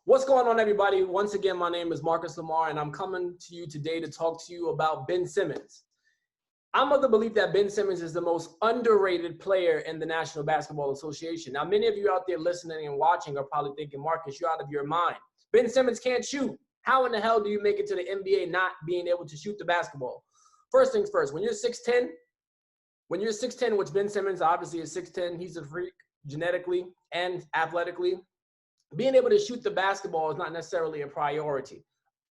What's going on, everybody? Once again, my name is Marcus Lamar, and I'm coming to you today to talk to you about Ben Simmons. I'm of the belief that Ben Simmons is the most underrated player in the National Basketball Association. Now, many of you out there listening and watching are probably thinking, Marcus, you're out of your mind. Ben Simmons can't shoot. How in the hell do you make it to the NBA not being able to shoot the basketball? First things first, when you're 6'10", which Ben Simmons obviously is 6'10", he's a freak genetically and athletically. Being able to shoot the basketball is not necessarily a priority.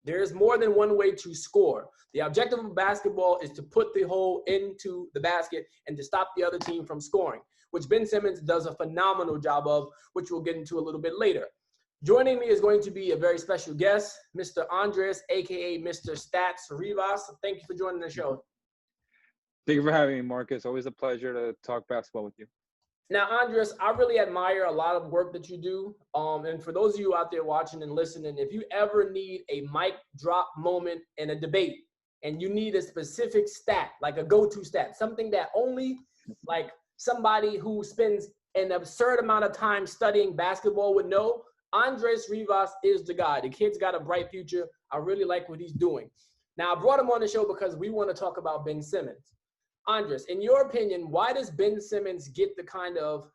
There's more than one way to score. The objective of basketball is to put the hole into the basket and to stop the other team from scoring, which Ben Simmons does a phenomenal job of, which we'll get into a little bit later. Joining me is going to be a very special guest, Mr. Andres, a.k.a. Mr. Stats Rivas. Thank you for joining the show. Thank you for having me, Marcus. Always a pleasure to talk basketball with you. Now, Andres, I really admire a lot of work that you do. And for those of you out there watching and listening, if you ever need a mic drop moment in a debate and you need a specific stat, like a go-to stat, something that only like somebody who spends an absurd amount of time studying basketball would know, Andres Rivas is the guy. The kid's got a bright future. I really like what he's doing. Now, I brought him on the show because we want to talk about Ben Simmons. Andres, in your opinion, why does Ben Simmons get the kind of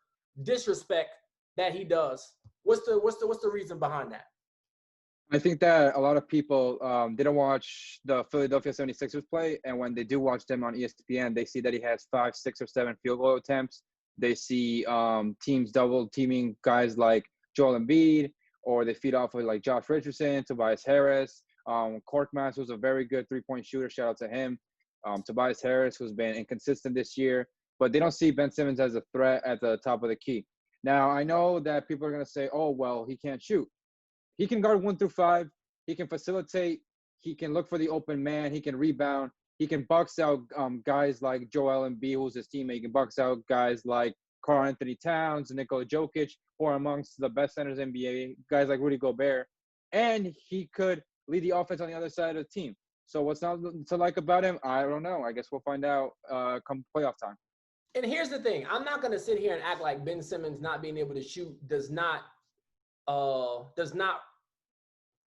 disrespect that he does? What's the reason behind that? I think that a lot of people didn't watch the Philadelphia 76ers play, and when they do watch them on ESPN, they see that he has 5, 6, or 7 field goal attempts. They see teams double teaming guys like Joel Embiid, or they feed off of like Josh Richardson, Tobias Harris. Korkmaz was a very good three-point shooter. Shout out to him. Tobias Harris, who's been inconsistent this year, but they don't see Ben Simmons as a threat at the top of the key. Now, I know that people are going to say, oh, well, he can't shoot. He can guard 1 through 5. He can facilitate. He can look for the open man. He can rebound. He can box out guys like Joel Embiid, who's his teammate. He can box out guys like Karl Anthony Towns, Nikola Jokic, who are amongst the best centers in the NBA, guys like Rudy Gobert. And he could lead the offense on the other side of the team. So what's not to like about him? I don't know. I guess we'll find out come playoff time. And here's the thing. I'm not going to sit here and act like Ben Simmons not being able to shoot does not allow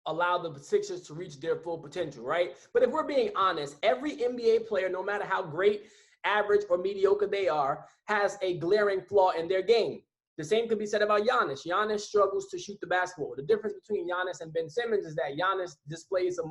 the Sixers to reach their full potential, right? But if we're being honest, every NBA player, no matter how great, average, or mediocre they are, has a glaring flaw in their game. The same could be said about Giannis. Giannis struggles to shoot the basketball. The difference between Giannis and Ben Simmons is that Giannis displays a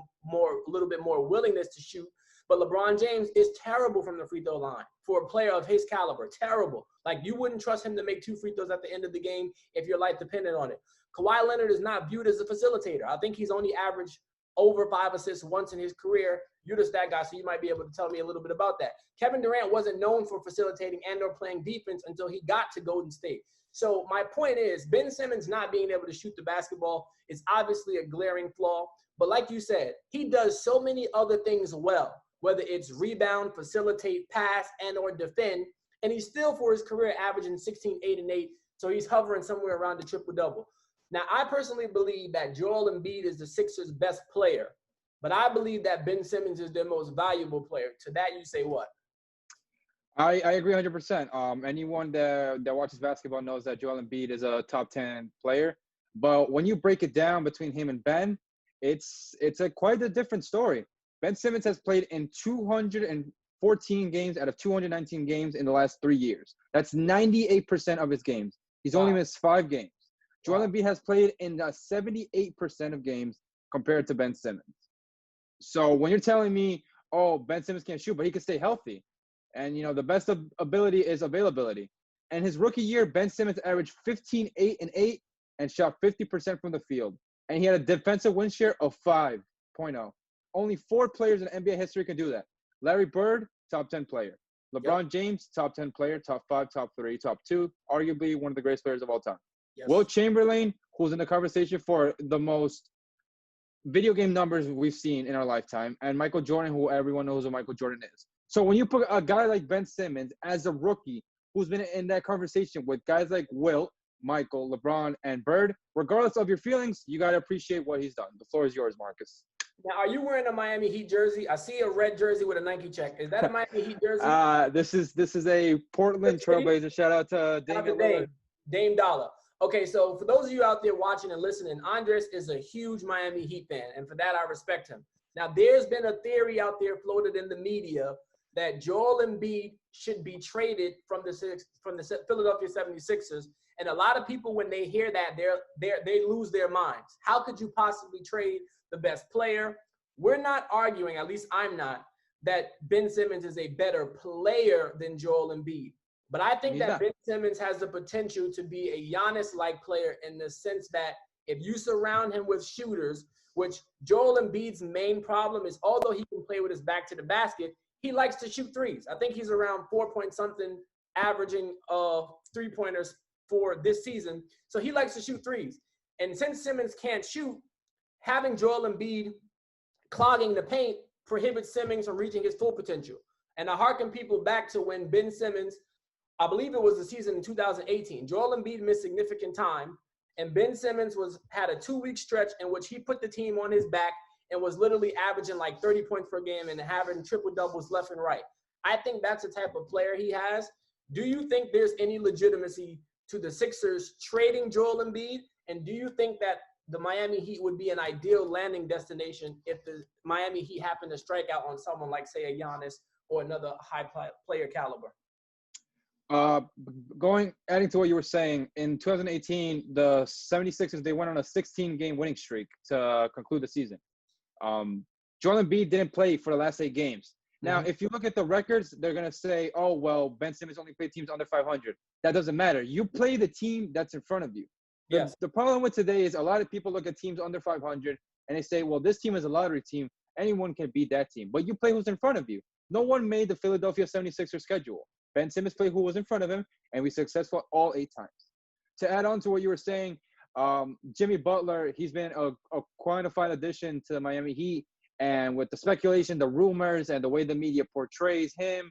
little bit more willingness to shoot, but LeBron James is terrible from the free throw line for a player of his caliber. Terrible. Like, you wouldn't trust him to make 2 free throws at the end of the game if your life depended on it. Kawhi Leonard is not viewed as a facilitator. I think he's only averaged over 5 assists once in his career. You're just that guy, so you might be able to tell me a little bit about that. Kevin Durant wasn't known for facilitating and or playing defense until he got to Golden State. So my point is, Ben Simmons not being able to shoot the basketball is obviously a glaring flaw. But like you said, he does so many other things well, whether it's rebound, facilitate, pass, and or defend. And he's still, for his career, averaging 16, 8, and 8. So he's hovering somewhere around the triple-double. Now, I personally believe that Joel Embiid is the Sixers' best player. But I believe that Ben Simmons is their most valuable player. To that, you say what? I agree 100%. Anyone that watches basketball knows that Joel Embiid is a top 10 player. But when you break it down between him and Ben, it's quite a different story. Ben Simmons has played in 214 games out of 219 games in the last 3 years. That's 98% of his games. He's only missed 5 games. Joel Embiid has played in 78% of games compared to Ben Simmons. So when you're telling me, oh, Ben Simmons can't shoot, but he can stay healthy. And, you know, the best of ability is availability. And his rookie year, Ben Simmons averaged 15, 8, and 8 and shot 50% from the field. And he had a defensive win share of 5.0. Only 4 players in NBA history can do that. Larry Bird, top 10 player. LeBron James, top 10 player, top 5, top 3, top 2. Arguably one of the greatest players of all time. Yes. Will Chamberlain, who's in the conversation for the most video game numbers we've seen in our lifetime. And Michael Jordan, who everyone knows who Michael Jordan is. So when you put a guy like Ben Simmons as a rookie who's been in that conversation with guys like Wilt, Michael, LeBron, and Bird, regardless of your feelings, you got to appreciate what he's done. The floor is yours, Marcus. Now, are you wearing a Miami Heat jersey? I see a red jersey with a Nike check. Is that a Miami Heat jersey? This is a Portland Trailblazer. Shout out to Dame Dollar. Dame Dollar. Okay, so for those of you out there watching and listening, Andres is a huge Miami Heat fan, and for that I respect him. Now, there's been a theory out there floated in the media that Joel Embiid should be traded from the Philadelphia 76ers, and a lot of people, when they hear that, they lose their minds. How could you possibly trade the best player? We're not arguing, at least I'm not, that Ben Simmons is a better player than Joel Embiid. But I think that Ben Simmons has the potential to be a Giannis-like player in the sense that if you surround him with shooters, which Joel Embiid's main problem is, although he can play with his back to the basket, he likes to shoot threes. I think he's around 4-point-something averaging three-pointers for this season. So he likes to shoot threes. And since Simmons can't shoot, having Joel Embiid clogging the paint prohibits Simmons from reaching his full potential. And I hearken people back to when Ben Simmons, I believe it was the season in 2018. Joel Embiid missed significant time, and Ben Simmons had a 2-week stretch in which he put the team on his back and was literally averaging like 30 points per game and having triple doubles left and right. I think that's the type of player he has. Do you think there's any legitimacy to the Sixers trading Joel Embiid? And do you think that the Miami Heat would be an ideal landing destination if the Miami Heat happened to strike out on someone like, say, a Giannis or another high player caliber? Adding to what you were saying, in 2018, the 76ers, they went on a 16-game winning streak to conclude the season. Joel Embiid didn't play for the last 8 games. Now, if you look at the records, they're going to say, oh, well, Ben Simmons only played teams under 500. That doesn't matter. You play the team that's in front of you. Yes. The problem with today is a lot of people look at teams under 500 and they say, well, this team is a lottery team. Anyone can beat that team. But you play who's in front of you. No one made the Philadelphia 76ers schedule. Ben Simmons played who was in front of him, and we successful all 8 times. To add on to what you were saying, Jimmy Butler, he's been a quantified addition to the Miami Heat. And with the speculation, the rumors, and the way the media portrays him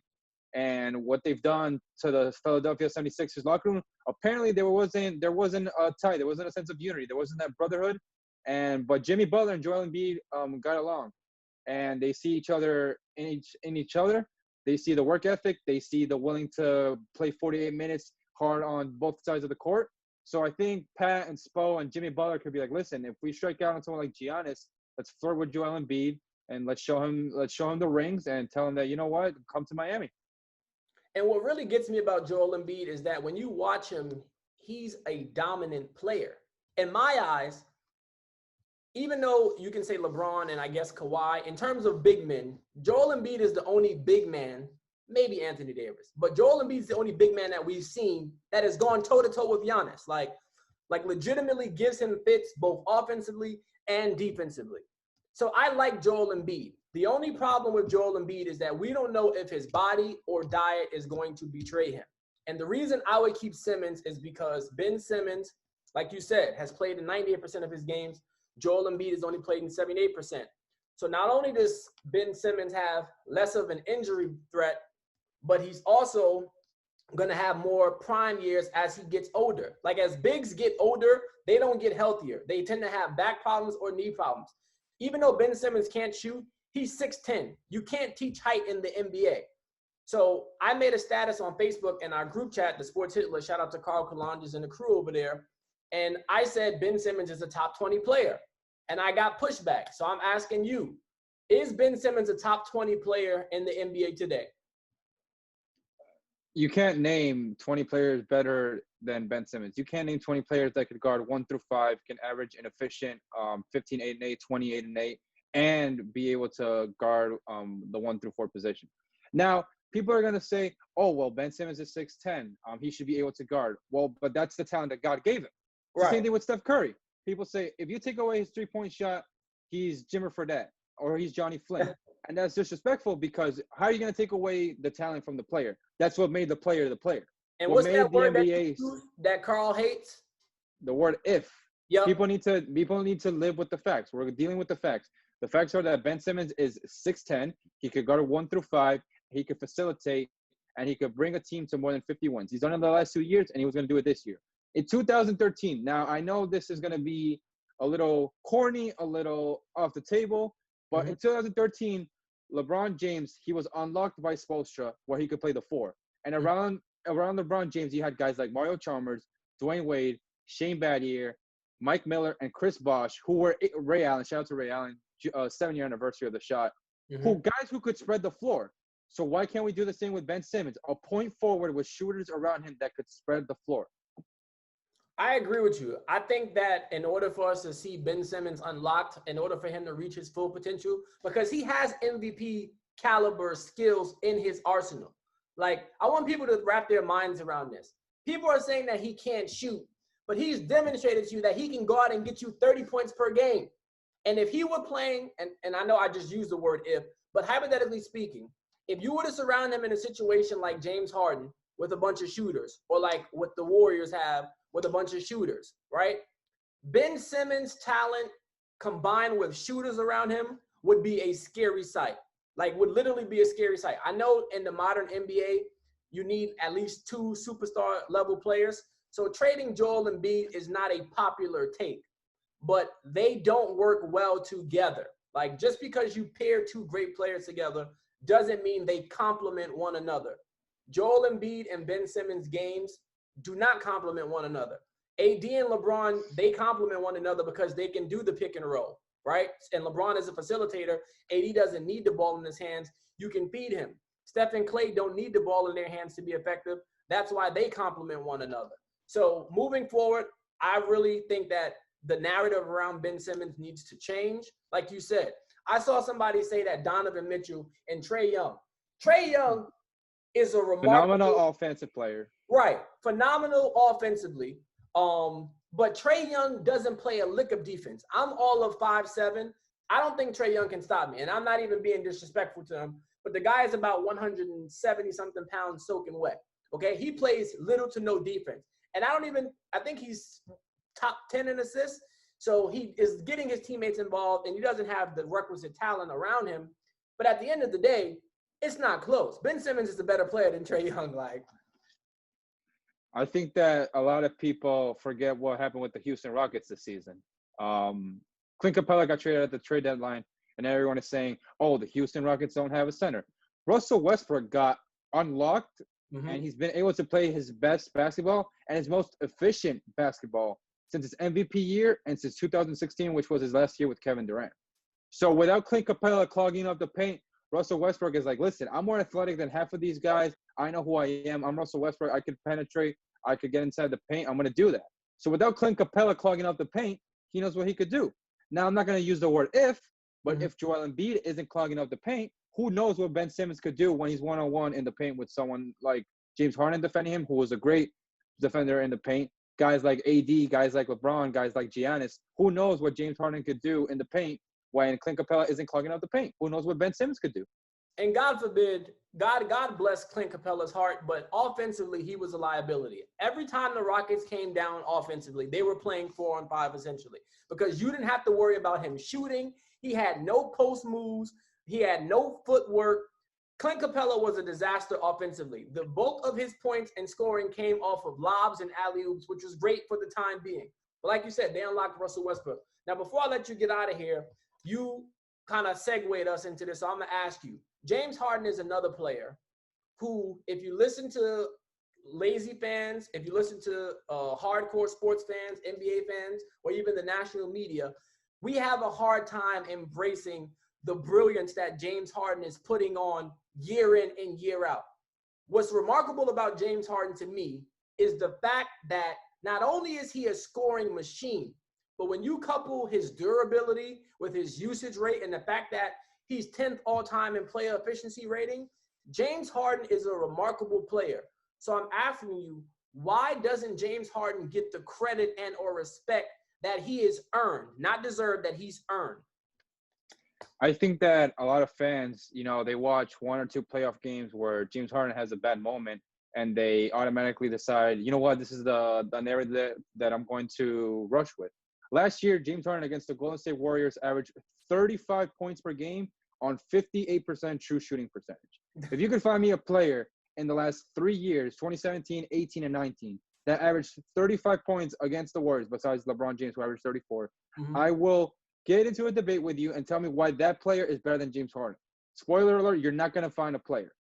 and what they've done to the Philadelphia 76ers locker room, apparently there wasn't a tie. There wasn't a sense of unity. There wasn't that brotherhood. But Jimmy Butler and Joel Embiid got along. And they see each other in each other. They see the work ethic. They see the willing to play 48 minutes hard on both sides of the court. So I think Pat and Spo and Jimmy Butler could be like, listen, if we strike out on someone like Giannis, let's flirt with Joel Embiid and let's show him the rings and tell him that, you know what, come to Miami. And what really gets me about Joel Embiid is that when you watch him, he's a dominant player. In my eyes, even though you can say LeBron and I guess Kawhi, in terms of big men, Joel Embiid is the only big man, maybe Anthony Davis, but Joel Embiid is the only big man that we've seen that has gone toe-to-toe with Giannis. Like legitimately gives him fits both offensively and defensively. So I like Joel Embiid. The only problem with Joel Embiid is that we don't know if his body or diet is going to betray him. And the reason I would keep Simmons is because Ben Simmons, like you said, has played in 98% of his games. Joel Embiid has only played in 78%. So not only does Ben Simmons have less of an injury threat, but he's also going to have more prime years as he gets older. Like as bigs get older, they don't get healthier. They tend to have back problems or knee problems. Even though Ben Simmons can't shoot, he's 6'10". You can't teach height in the NBA. So I made a status on Facebook in our group chat, the Sports Hitler, shout out to Carl Kalanges and the crew over there. And I said Ben Simmons is a top 20 player. And I got pushback. So I'm asking you, is Ben Simmons a top 20 player in the NBA today? You can't name 20 players better than Ben Simmons. You can't name 20 players that could guard 1 through 5, can average an efficient 15, 8, and 8, 28 and 8, and be able to guard the 1 through 4 position. Now, people are going to say, oh, well, Ben Simmons is 6'10". He should be able to guard. Well, but that's the talent that God gave him. It's the same thing with Steph Curry. People say, if you take away his three-point shot, he's Jimmer Fredette or he's Johnny Flynn. And that's disrespectful because how are you going to take away the talent from the player? That's what made the player the player. And what's that word that Carl hates? The word if. Yep. People need to live with the facts. We're dealing with the facts. The facts are that Ben Simmons is 6'10". He could guard 1 through 5. He could facilitate, and he could bring a team to more than 50 wins. He's done it in the last 2 years, and he was going to do it this year. In 2013, now I know this is going to be a little corny, a little off the table, but in 2013, LeBron James, he was unlocked by Spoelstra where he could play the 4. And around LeBron James, you had guys like Mario Chalmers, Dwayne Wade, Shane Battier, Mike Miller, and Chris Bosh, who were Ray Allen. Shout out to Ray Allen, 7-year anniversary of the shot. Mhm. Who guys who could spread the floor. So why can't we do the same with Ben Simmons? A point forward with shooters around him that could spread the floor. I agree with you. I think that in order for us to see Ben Simmons unlocked, in order for him to reach his full potential, because he has MVP caliber skills in his arsenal. Like, I want people to wrap their minds around this. People are saying that he can't shoot, but he's demonstrated to you that he can go out and get you 30 points per game. And if he were playing, and I know I just used the word if, but hypothetically speaking, if you were to surround him in a situation like James Harden with a bunch of shooters, or like what the Warriors have with a bunch of shooters, right? Ben Simmons' talent combined with shooters around him would be a scary sight. Like, would literally be a scary sight. I know in the modern NBA, you need at least 2 superstar level players. So trading Joel Embiid is not a popular take, but they don't work well together. Like, just because you pair 2 great players together doesn't mean they complement one another. Joel Embiid and Ben Simmons games do not complement one another. AD and LeBron, they complement one another because they can do the pick and roll, right? And LeBron is a facilitator. AD doesn't need the ball in his hands. You can feed him. Steph and Clay don't need the ball in their hands to be effective. That's why they complement one another. So moving forward, I really think that the narrative around Ben Simmons needs to change. Like you said, I saw somebody say that Donovan Mitchell and Trae Young. Trae Young is a remarkable Phenomenal offensive player. right, phenomenal offensively. But Trae Young doesn't play a lick of defense. I'm all of 5'7". I don't think Trae Young can stop me, and I'm not even being disrespectful to him. But the guy is about 170 something pounds soaking wet. Okay, he plays little to no defense, and I think he's top 10 in assists. So he is getting his teammates involved, and he doesn't have the requisite talent around him. But at the end of the day, it's not close. Ben Simmons is a better player than Trae Young. Like, I think that a lot of people forget what happened with the Houston Rockets this season. Clint Capella got traded at the trade deadline, and everyone is saying, oh, the Houston Rockets don't have a center. Russell Westbrook got unlocked, and he's been able to play his best basketball and his most efficient basketball since his MVP year and since 2016, which was his last year with Kevin Durant. So without Clint Capella clogging up the paint, Russell Westbrook is like, listen, I'm more athletic than half of these guys. I know who I am. I'm Russell Westbrook. I could penetrate. I could get inside the paint. I'm going to do that. So without Clint Capella clogging up the paint, he knows what he could do. Now, I'm not going to use the word if, but if Joel Embiid isn't clogging up the paint, who knows what Ben Simmons could do when he's one-on-one in the paint with someone like James Harden defending him, who was a great defender in the paint. Guys like AD, guys like LeBron, guys like Giannis. Who knows what James Harden could do in the paint when Clint Capella isn't clogging up the paint? Who knows what Ben Simmons could do? and God forbid, God bless Clint Capella's heart, but offensively, he was a liability. Every time the Rockets came down offensively, they were playing 4-on-5 essentially because you didn't have to worry about him shooting. He had no post moves. He had no footwork. Clint Capella was a disaster offensively. The bulk of his points and scoring came off of lobs and alley-oops, which was great for the time being. But like you said, they unlocked Russell Westbrook. Now, before I let you get out of here, you kind of segued us into this, so I'm going to ask you. James Harden is another player who, if you listen to lazy fans, if you listen to hardcore sports fans, NBA fans, or even the national media, we have a hard time embracing the brilliance that James Harden is putting on year in and year out. What's remarkable about James Harden to me is the fact that not only is he a scoring machine, but when you couple his durability with his usage rate and the fact that he's 10th all-time in player efficiency rating, James Harden is a remarkable player. So I'm asking you, why doesn't James Harden get the credit and or respect that he is earned, not deserved, that he's earned? I think that a lot of fans, they watch 1 or 2 playoff games where James Harden has a bad moment and they automatically decide, you know what, this is the narrative that I'm going to rush with. Last year, James Harden against the Golden State Warriors averaged 35 points per game on 58% true shooting percentage. If you could find me a player in the last 3 years, 2017, 18, and 19, that averaged 35 points against the Warriors, besides LeBron James, who averaged 34, I will get into a debate with you and tell me why that player is better than James Harden. Spoiler alert, you're not going to find a player.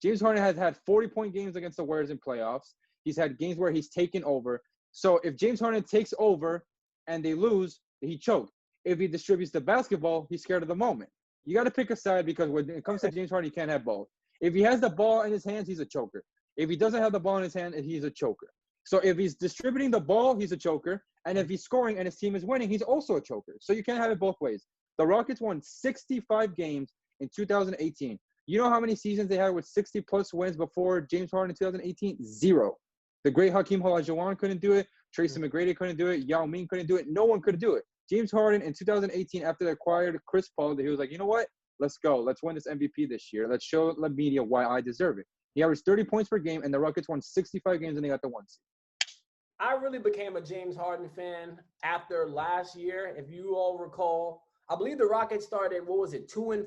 James Harden has had 40-point games against the Warriors in playoffs. He's had games where he's taken over. So if James Harden takes over and they lose, he choked. If he distributes the basketball, he's scared of the moment. You got to pick a side because when it comes to James Harden, you can't have both. If he has the ball in his hands, he's a choker. If he doesn't have the ball in his hand, he's a choker. So if he's distributing the ball, he's a choker. And if he's scoring and his team is winning, he's also a choker. So you can't have it both ways. The Rockets won 65 games in 2018. You know how many seasons they had with 60-plus wins before James Harden in 2018? 0. The great Hakeem Olajuwon couldn't do it. Tracy McGrady couldn't do it. Yao Ming couldn't do it. No one could do it. James Harden in 2018, after they acquired Chris Paul, he was like, you know what? Let's go. Let's win this MVP this year. Let's show the media why I deserve it. He averaged 30 points per game, and the Rockets won 65 games, and they got the 1 seed. I really became a James Harden fan after last year. If you all recall, I believe the Rockets started, 2-14?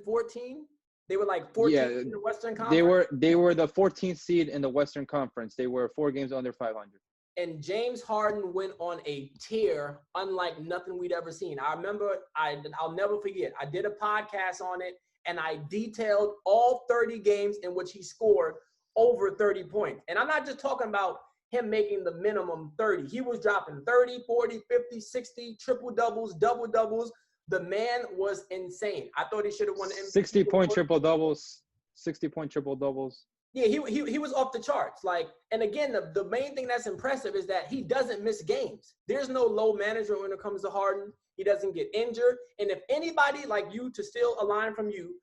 They were like 14 in the Western Conference. They were the 14th seed in the Western Conference. They were 4 games under 500. And James Harden went on a tear unlike nothing we'd ever seen. I remember, I'll never forget, I did a podcast on it, and I detailed all 30 games in which he scored over 30 points. And I'm not just talking about him making the minimum 30. He was dropping 30, 40, 50, 60, triple-doubles, double-doubles. The man was insane. I thought he should have won the MVP. 60-point triple-doubles, 60-point triple-doubles. Yeah, he was off the charts. Like, and again, the main thing that's impressive is that he doesn't miss games. There's no low management when it comes to Harden. He doesn't get injured. And if anybody like you, to steal a line from you,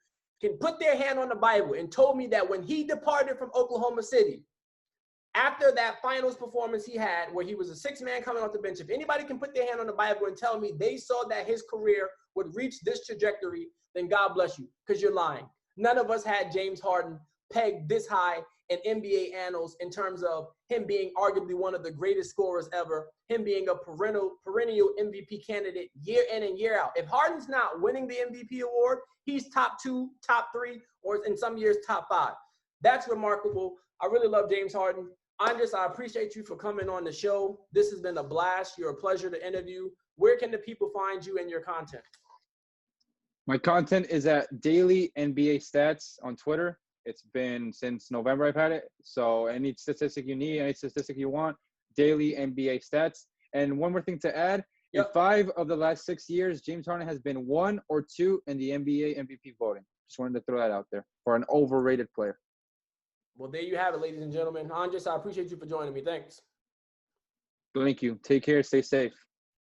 can put their hand on the Bible and told me that when he departed from Oklahoma City, after that finals performance he had where he was a 6-man coming off the bench, if anybody can put their hand on the Bible and tell me they saw that his career would reach this trajectory, then God bless you, because you're lying. None of us had James Harden pegged this high in NBA annals in terms of him being arguably one of the greatest scorers ever, him being a perennial MVP candidate year in and year out. If Harden's not winning the MVP award, he's top 2, top 3, or in some years top 5. That's remarkable. I really love James Harden. Andres, I appreciate you for coming on the show. This has been a blast. You're a pleasure to interview. Where can the people find you and your content? My content is at Daily NBA Stats on Twitter. It's been since November I've had it. So any statistic you need, any statistic you want, Daily NBA Stats. And one more thing to add, in 5 of the last 6 years, James Harden has been 1 or 2 in the NBA MVP voting. Just wanted to throw that out there for an overrated player. Well, there you have it, ladies and gentlemen. Andres, I appreciate you for joining me. Thanks. Thank you. Take care. Stay safe.